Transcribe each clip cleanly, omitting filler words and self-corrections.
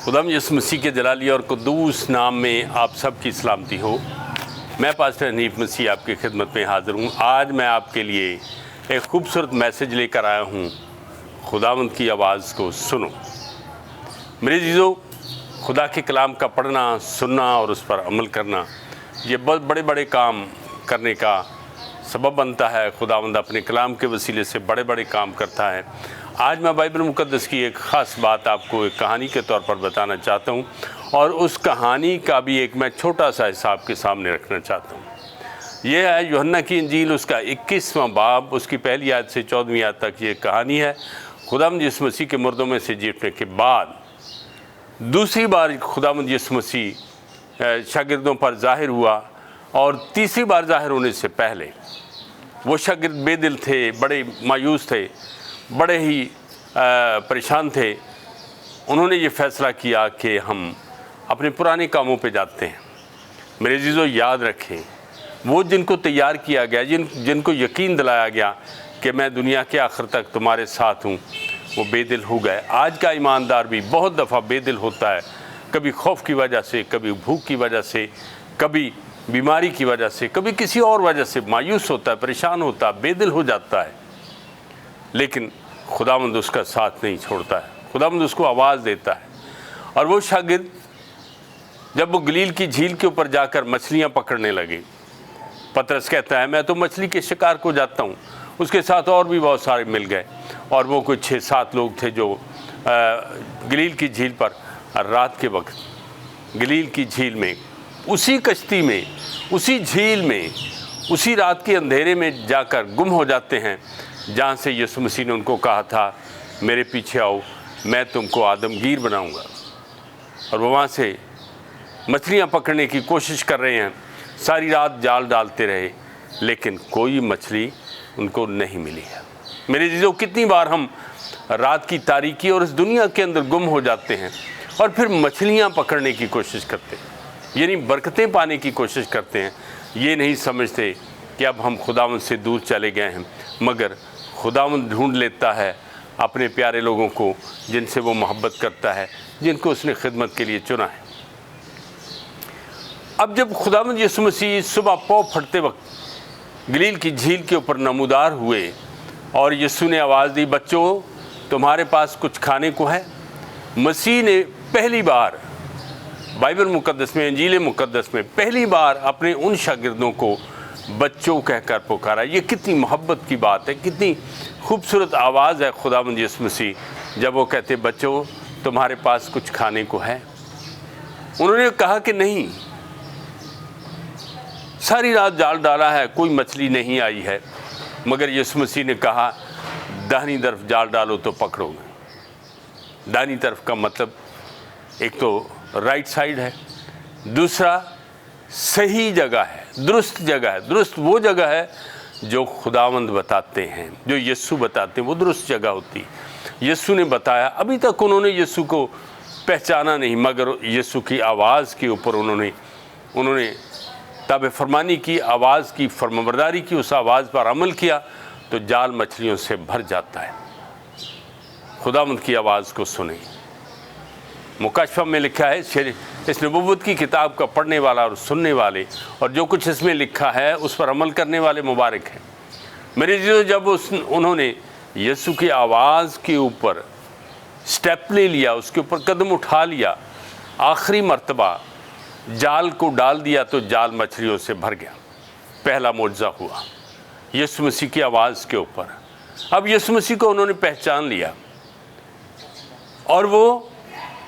خداوند یسوع مسیح کے جلالی اور قدوس نام میں آپ سب کی سلامتی ہو۔ میں پاسٹر حنیف مسیح آپ کی خدمت میں حاضر ہوں۔ آج میں آپ کے لیے ایک خوبصورت میسج لے کر آیا ہوں، خداوند کی آواز کو سنو۔ میرے عزیزو، خدا کے کلام کا پڑھنا، سننا اور اس پر عمل کرنا، یہ بہت بڑے بڑے کام کرنے کا سبب بنتا ہے۔ خداوند اپنے کلام کے وسیلے سے بڑے بڑے کام کرتا ہے۔ آج میں بائبل مقدس کی ایک خاص بات آپ کو ایک کہانی کے طور پر بتانا چاہتا ہوں، اور اس کہانی کا بھی ایک میں چھوٹا سا حصہ آپ کے سامنے رکھنا چاہتا ہوں۔ یہ ہے یوحنا کی انجیل، اس کا 21واں باب، اس کی پہلی آیت سے 14ویں آیت تک یہ کہانی ہے۔ خداوند یسوع مسیح کے مردوں میں سے جی اٹھنے کے بعد دوسری بار خداوند یسوع مسیح شاگردوں پر ظاہر ہوا، اور تیسری بار ظاہر ہونے سے پہلے وہ شاگرد بے دل تھے، بڑے مایوس تھے، بڑے ہی پریشان تھے۔ انہوں نے یہ فیصلہ کیا کہ ہم اپنے پرانے کاموں پہ جاتے ہیں۔ میرے عزیزو، یاد رکھیں، وہ جن کو تیار کیا گیا، جن کو یقین دلایا گیا کہ میں دنیا کے آخر تک تمہارے ساتھ ہوں، وہ بے دل ہو گئے۔ آج کا ایماندار بھی بہت دفعہ بے دل ہوتا ہے، کبھی خوف کی وجہ سے، کبھی بھوک کی وجہ سے، کبھی بیماری کی وجہ سے، کبھی کسی اور وجہ سے مایوس ہوتا ہے، پریشان ہوتا ہے، بے دل ہو جاتا ہے۔ لیکن خداوند اس کا ساتھ نہیں چھوڑتا ہے، خداوند اس کو آواز دیتا ہے۔ اور وہ شاگرد جب وہ گلیل کی جھیل کے اوپر جا کر مچھلیاں پکڑنے لگے، پطرس کہتا ہے میں تو مچھلی کے شکار کو جاتا ہوں۔ اس کے ساتھ اور بھی بہت سارے مل گئے، اور وہ کوئی 6-7 لوگ تھے جو گلیل کی جھیل پر رات کے وقت گلیل کی جھیل میں، اسی کشتی میں، اسی جھیل میں، اسی رات کے اندھیرے میں جا کر گم ہو جاتے ہیں، جہاں سے یسوع مسیح نے ان کو کہا تھا میرے پیچھے آؤ، میں تم کو آدمگیر بناؤں گا۔ اور وہ وہاں سے مچھلیاں پکڑنے کی کوشش کر رہے ہیں، ساری رات جال ڈالتے رہے، لیکن کوئی مچھلی ان کو نہیں ملی ہے۔ میرے عزیزو، کتنی بار ہم رات کی تاریکی اور اس دنیا کے اندر گم ہو جاتے ہیں، اور پھر مچھلیاں پکڑنے کی کوشش کرتے ہیں، یعنی برکتیں پانے کی کوشش کرتے ہیں۔ یہ نہیں سمجھتے کہ اب ہم خداوند سے دور چلے گئے ہیں، مگر خداوند ڈھونڈ لیتا ہے اپنے پیارے لوگوں کو جن سے وہ محبت کرتا ہے، جن کو اس نے خدمت کے لیے چنا ہے۔ اب جب خداوند یسوع مسیح صبح پاؤں پھٹتے وقت گلیل کی جھیل کے اوپر نمودار ہوئے، اور یسوع نے آواز دی بچوں تمہارے پاس کچھ کھانے کو ہے، مسیح نے پہلی بار بائبل مقدس میں، انجیل مقدس میں پہلی بار اپنے ان شاگردوں کو بچوں کہہ کر پکارا۔ یہ کتنی محبت کی بات ہے، کتنی خوبصورت آواز ہے خداوند یسوع مسیح جب وہ کہتے بچوں تمہارے پاس کچھ کھانے کو ہے۔ انہوں نے کہا کہ نہیں، ساری رات جال ڈالا ہے، کوئی مچھلی نہیں آئی ہے، مگر یسوع مسیح نے کہا داہنی طرف جال ڈالو تو پکڑو گے۔ داہنی طرف کا مطلب ایک تو رائٹ سائیڈ ہے، دوسرا صحیح جگہ ہے، درست جگہ ہے۔ درست وہ جگہ ہے جو خداوند بتاتے ہیں، جو یسوع بتاتے ہیں، وہ درست جگہ ہوتی ہے۔ یسوع نے بتایا، ابھی تک انہوں نے یسوع کو پہچانا نہیں، مگر یسوع کی آواز کے اوپر انہوں نے تابع فرمانی کی، آواز کی فرمانبرداری کی، اس آواز پر عمل کیا تو جال مچھلیوں سے بھر جاتا ہے۔ خداوند کی آواز کو سنیں۔ مکاشفہ میں لکھا ہے، اس نبوت کی کتاب کا پڑھنے والا اور سننے والے اور جو کچھ اس میں لکھا ہے اس پر عمل کرنے والے مبارک ہیں۔ میرے عزیزو، جب انہوں نے یسوع کی آواز کے اوپر سٹیپ لے لیا، اس کے اوپر قدم اٹھا لیا، آخری مرتبہ جال کو ڈال دیا تو جال مچھلیوں سے بھر گیا۔ پہلا معجزہ ہوا یسوع مسیح کی آواز کے اوپر۔ اب یسوع مسیح کو انہوں نے پہچان لیا، اور وہ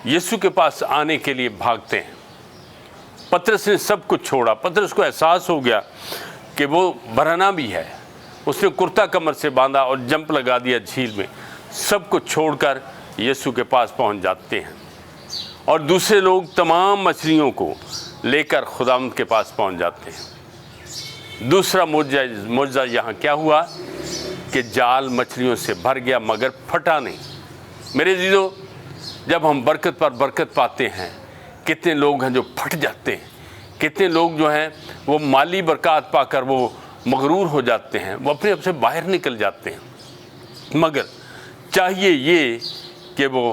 یسوع کے پاس آنے کے لیے بھاگتے ہیں۔ پطرس نے سب کچھ چھوڑا۔ پطرس کو احساس ہو گیا کہ وہ برہنہ بھی ہے، اس نے کرتا کمر سے باندھا اور جمپ لگا دیا جھیل میں۔ سب کچھ چھوڑ کر یسوع کے پاس پہنچ جاتے ہیں، اور دوسرے لوگ تمام مچھلیوں کو لے کر خداوند کے پاس پہنچ جاتے ہیں۔ دوسرا معجزہ یہاں کیا ہوا کہ جال مچھلیوں سے بھر گیا مگر پھٹا نہیں۔ میرے عزیزو، جب ہم برکت پر برکت پاتے ہیں، کتنے لوگ ہیں جو پھٹ جاتے ہیں، کتنے لوگ جو ہیں وہ مالی برکات پا کر وہ مغرور ہو جاتے ہیں، وہ اپنے آپ سے باہر نکل جاتے ہیں۔ مگر چاہیے یہ کہ وہ